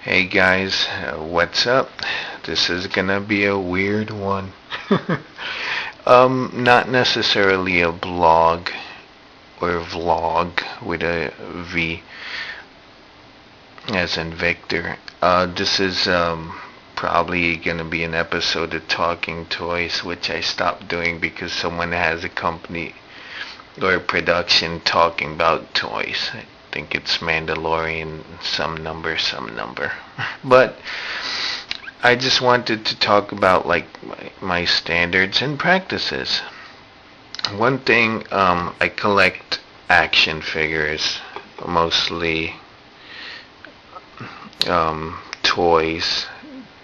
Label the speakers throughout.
Speaker 1: Hey guys, what's up? This is gonna be a weird one. Not necessarily a blog or vlog with a V as in Victor. This is probably gonna be an episode of Talking Toys, which I stopped doing because someone has a company or a production talking about toys. I think it's Mandalorian, some number. But I just wanted to talk about like my standards and practices. One thing, I collect action figures, mostly toys.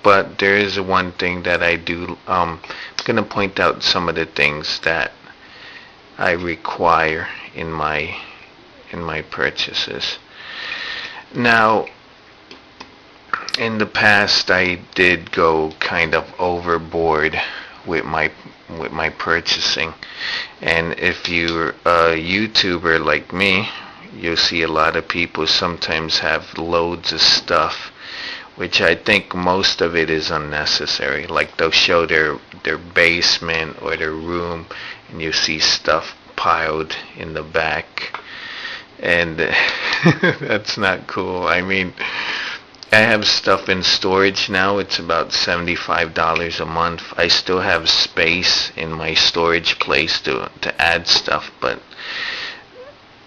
Speaker 1: But there is one thing that I do. I'm gonna point out some of the things that I require in my purchases. Now, in the past, I did go kind of overboard with my purchasing, and if you're a YouTuber like me, you'll see a lot of people sometimes have loads of stuff, which I think most of it is unnecessary. Like they'll show their basement or their room, and you see stuff piled in the back, and that's not cool. I mean, I have stuff in storage now. It's about $75 a month. I still have space in my storage place to add stuff, but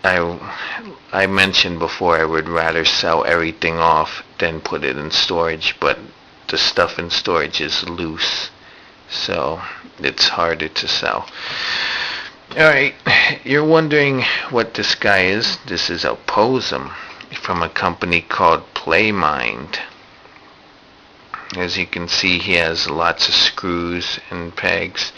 Speaker 1: I mentioned before I would rather sell everything off than put it in storage, but the stuff in storage is loose, so it's harder to sell. Alright, you're wondering what this guy is. This is a Posum from a company called Playmind. As you can see, he has lots of screws and pegs.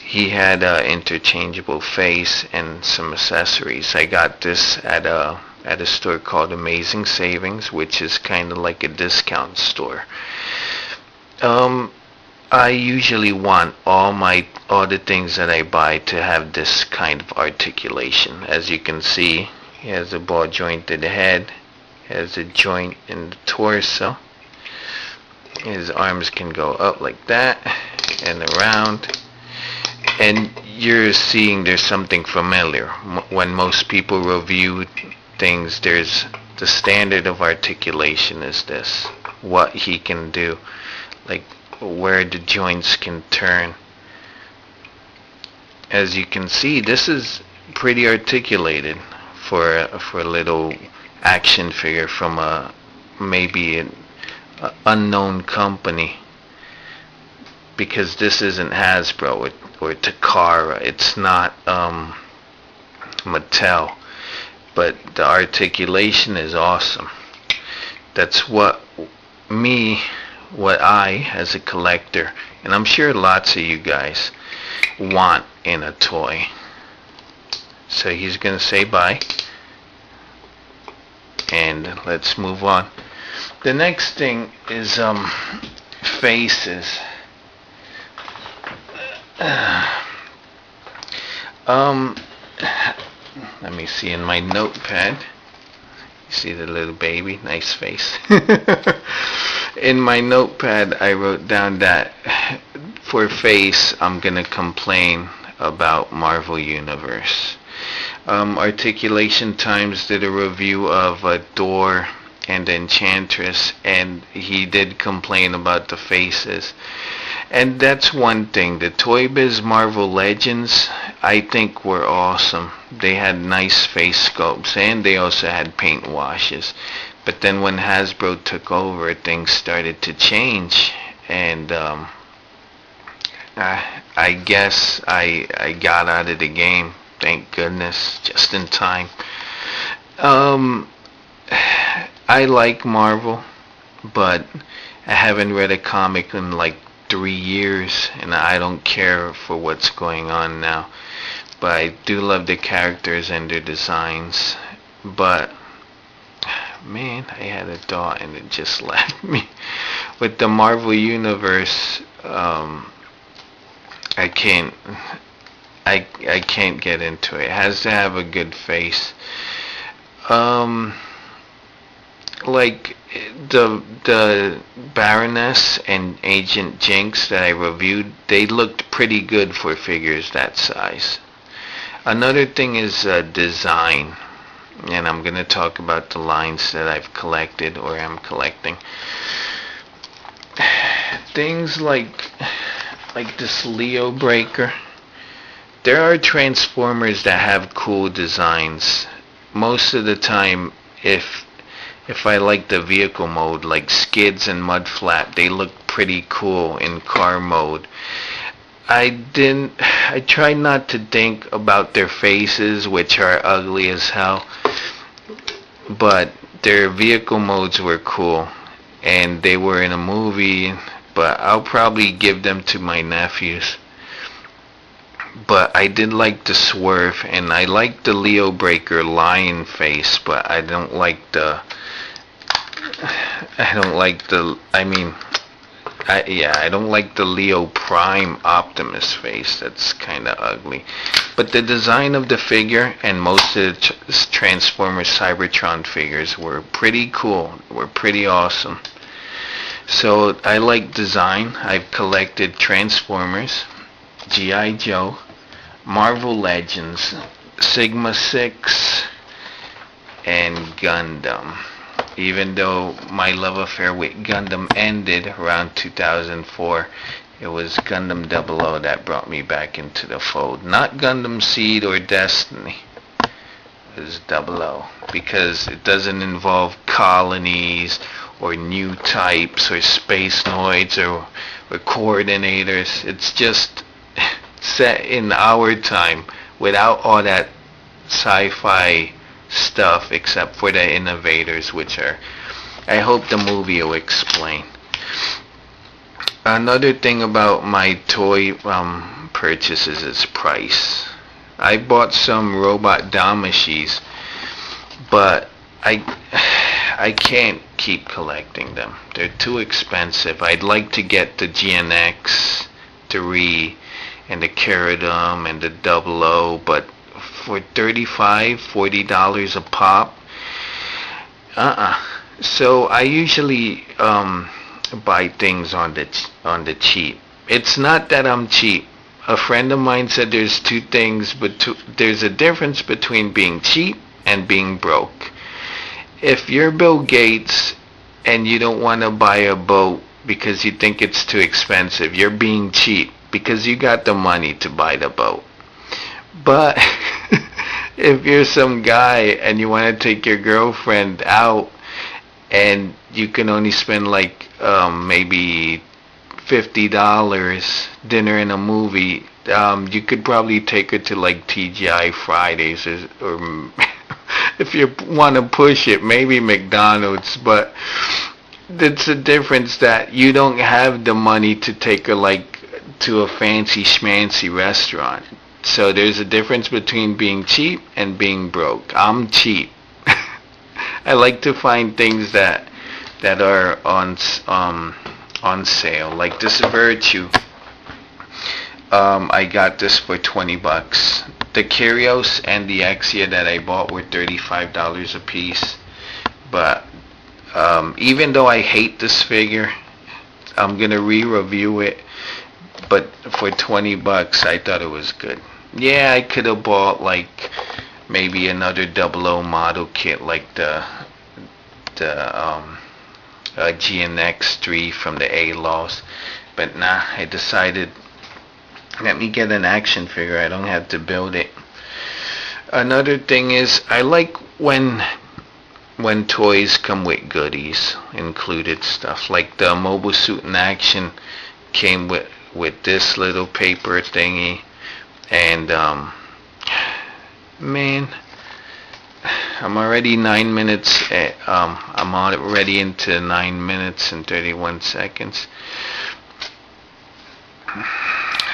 Speaker 1: He had an interchangeable face and some accessories. I got this at a store called Amazing Savings, which is kind of like a discount store. I usually want all the things that I buy to have this kind of articulation. As you can see, he has a ball jointed head, has a joint in the torso. His arms can go up like that and around. And you're seeing there's something familiar. When most people review things, there's the standard of articulation is this. What he can do. Like where the joints can turn. As you can see, this is pretty articulated for a little action figure from maybe an unknown company, because this isn't Hasbro or Takara. It's not Mattel, but the articulation is awesome. That's what I as a collector, and I'm sure lots of you guys want in a toy. So he's gonna say bye, and let's move on. The next thing is faces. Let me see in my notepad. You see the little baby, nice face. In my notepad, I wrote down that for face, I'm gonna complain about Marvel Universe. Articulation Times did a review of Thor and Enchantress, and he did complain about the faces. And that's one thing. The Toy Biz Marvel Legends, I think, were awesome. They had nice face sculpts, and they also had paint washes. But then when Hasbro took over, things started to change, and I guess I got out of the game. Thank goodness, just in time. I like Marvel, but I haven't read a comic in like 3 years, and I don't care for what's going on now. But I do love the characters and their designs. But man, I had a thought and it just left me. With the Marvel Universe, I can't get into it. It has to have a good face. like the Baroness and Agent Jinx that I reviewed, they looked pretty good for figures that size. Another thing is design, and I'm gonna talk about the lines that I've collected or am collecting. Things like this Leo Breaker. There are Transformers that have cool designs. Most of the time, if I like the vehicle mode, like Skids and Mudflap, they look pretty cool in car mode. I try not to think about their faces, which are ugly as hell, but their vehicle modes were cool, and they were in a movie, but I'll probably give them to my nephews. But I did like the Swerve, and I like the Leo Breaker lion face, but I don't like the Leo Prime Optimus face. That's kind of ugly. But the design of the figure and most of the Transformers Cybertron figures were pretty cool. Were pretty awesome. So I like design. I've collected Transformers, G.I. Joe, Marvel Legends, Sigma 6, and Gundam. Even though my love affair with Gundam ended around 2004, it was Gundam 00 that brought me back into the fold. Not Gundam Seed or Destiny. It was 00 because it doesn't involve colonies or new types or space noids or coordinators. It's just set in our time without all that sci-fi stuff except for the innovators, which are, I hope the movie will explain. Another thing about my toy purchases is price. I bought some robot Damashis, but I can't keep collecting them. They're too expensive. I'd like to get the GNX 3 and the Caradum and the 00, but for $35-$40 a pop, so I usually buy things on the cheap. It's not that I'm cheap. A friend of mine said there's two things, but there's a difference between being cheap and being broke. If you're Bill Gates and you don't want to buy a boat because you think it's too expensive, you're being cheap because you got the money to buy the boat. But if you're some guy and you want to take your girlfriend out and you can only spend like maybe $50 dinner and a movie, you could probably take her to like TGI Fridays or if you want to push it, maybe McDonald's. But it's a difference that you don't have the money to take her like to a fancy schmancy restaurant. So there's a difference between being cheap and being broke. I'm cheap. I like to find things that are on sale, like this Virtue. I got this for $20. The Kyrios and the Exia that I bought were $35 a piece. But even though I hate this figure, I'm gonna re-review it. But for $20, I thought it was good. Yeah, I could have bought like maybe another 00 model kit, like the GNX 3 from the A-Loss. But nah, I decided, let me get an action figure. I don't have to build it. Another thing is, I like when toys come with goodies, included stuff. Like the Mobile Suit in Action came with this little paper thingy. And man, I'm already 9 minutes. I'm already into 9 minutes and 31 seconds.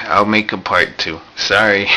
Speaker 1: I'll make a part 2. Sorry.